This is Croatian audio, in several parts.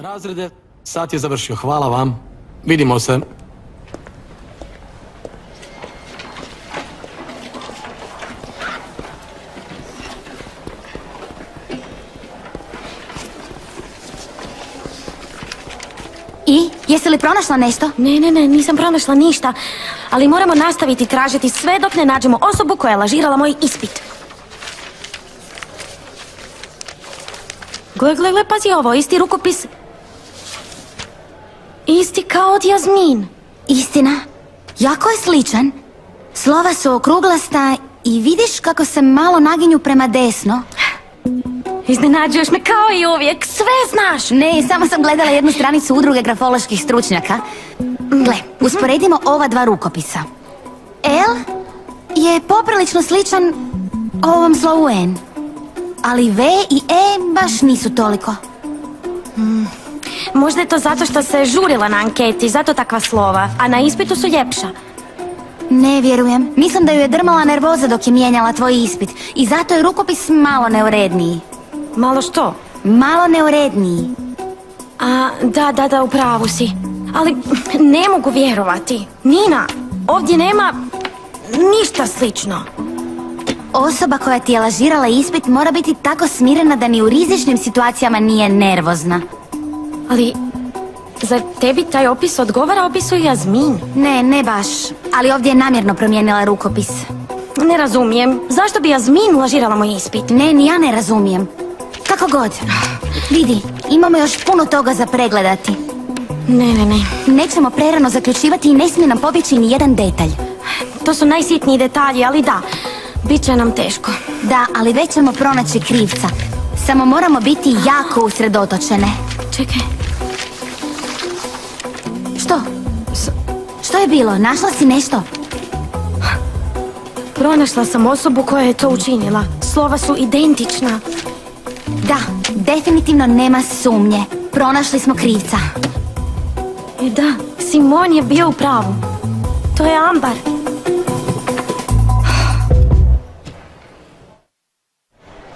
Razrede, sat je završio. Hvala vam. Vidimo se. I? Jesi li pronašla nešto? Ne, nisam pronašla ništa. Ali moramo nastaviti tražiti sve dok ne nađemo osobu koja je lažirala moj ispit. Gle, pazi ovo, isti rukopis. Isti kao od Jasmin. Istina. Jako je sličan. Slova su okruglasta i vidiš kako se malo naginju prema desno. Iznenađuješ me kao i uvijek, sve znaš. Ne, samo sam gledala jednu stranicu udruge grafoloških stručnjaka. Gle, usporedimo ova dva rukopisa. L je poprilično sličan ovom slovu N. Ali V i E baš nisu toliko. Možda je to zato što se žurila na anketi, zato takva slova, a na ispitu su ljepša. Ne vjerujem. Mislim da ju je drmala nervoza dok je mijenjala tvoj ispit. I zato je rukopis malo neuredniji. Malo što? Malo neuredniji. Da, u pravu si. Ali ne mogu vjerovati. Nina, ovdje nema ništa slično. Osoba koja ti je lažirala ispit mora biti tako smirena da ni u rizičnim situacijama nije nervozna. Ali, za tebi taj opis odgovara opisu Jasmin? Ne baš. Ali ovdje je namjerno promijenila rukopis. Ne razumijem. Zašto bi Jasmin lažirala moj ispit? Ne, ni ja ne razumijem. Kako god. Vidi, imamo još puno toga za pregledati. Ne. Nećemo prerano zaključivati i ne smije nam pobjeći ni jedan detalj. To su najsitniji detalji, ali da, bit će nam teško. Da, ali već ćemo pronaći krivca. Samo moramo biti jako usredotočene. Čekaj. Što? Što je bilo? Našla si nešto? Pronašla sam osobu koja je to učinila. Slova su identična. Da, definitivno nema sumnje. Pronašli smo krivca. Da, Simon je bio u pravu. To je Ambar.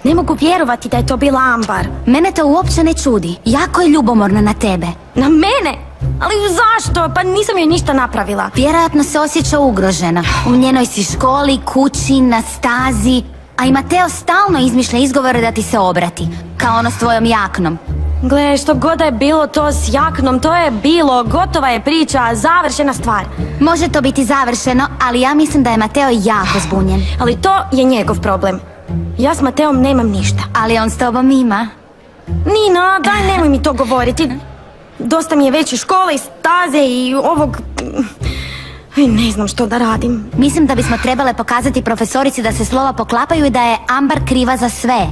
Ne mogu vjerovati da je to bila Ambar. Mene to uopće ne čudi. Jako je ljubomorna na tebe. Na mene? Ali zašto? Pa nisam joj ništa napravila. Vjerojatno se osjeća ugrožena. U njenoj si školi, kući, na stazi. A i Mateo stalno izmišlja izgovore da ti se obrati. Kao ono s tvojom jaknom. Gle, što god da je bilo to s jaknom, to je bilo. Gotova je priča, završena stvar. Može to biti završeno, ali ja mislim da je Mateo jako zbunjen. Ali to je njegov problem. Ja s Mateom nemam ništa. Ali on s tobom ima. Nina, daj nemoj mi to govoriti. Dosta mi je već i škole i staze i ovog... Ne znam što da radim. Mislim da bismo trebale pokazati profesorici da se slova poklapaju i da je Ambar kriva za sve.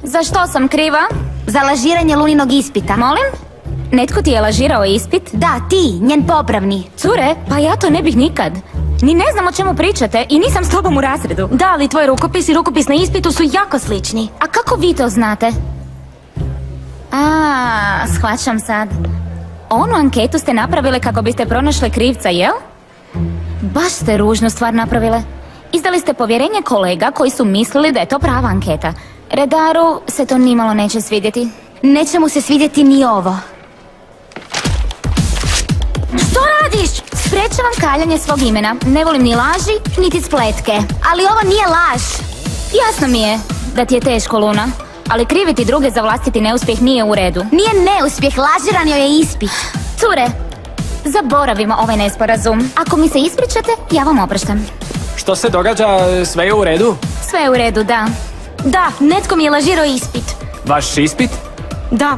Za što sam kriva? Za lažiranje Luninog ispita. Molim? Netko ti je lažirao ispit? Da, ti, njen popravni. Cure, pa ja to ne bih nikad. Ni ne znam o čemu pričate i nisam s tobom u razredu. Da, ali tvoj rukopis i rukopis na ispitu su jako slični. A kako vi to znate? Shvaćam sad. Onu anketu ste napravile kako biste pronašle krivca, jel? Baš ste ružnu stvar napravile. Izdali ste povjerenje kolega koji su mislili da je to prava anketa. Redaru se to nimalo neće svidjeti. Neće mu se svidjeti ni ovo. Što radiš? Sprečavam kaljanje svog imena. Ne volim ni laži, niti spletke. Ali ovo nije laž. Jasno mi je da ti je teško, Luna. Ali kriviti druge za vlastiti neuspjeh nije u redu. Nije neuspjeh, lažiran joj je ispit. Cure, zaboravimo ovaj nesporazum. Ako mi se ispričate, ja vam opraštam. Što se događa? Sve je u redu? Sve je u redu, da. Da, netko mi je lažirao ispit. Vaš ispit? Da,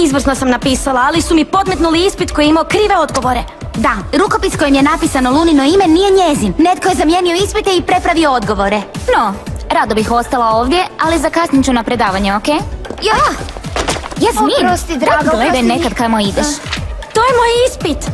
izvrsno sam napisala, ali su mi podmetnuli ispit koji je imao krive odgovore. Da, rukopis kojim je napisano Lunino ime nije njezin. Netko je zamijenio ispite i prepravio odgovore. No, rado bih ostala ovdje, ali zakasnit ću na predavanje, okej? Jasmin, Oprosti, draga, gledaj oprosti. nekad kamo ideš. To je moj ispit.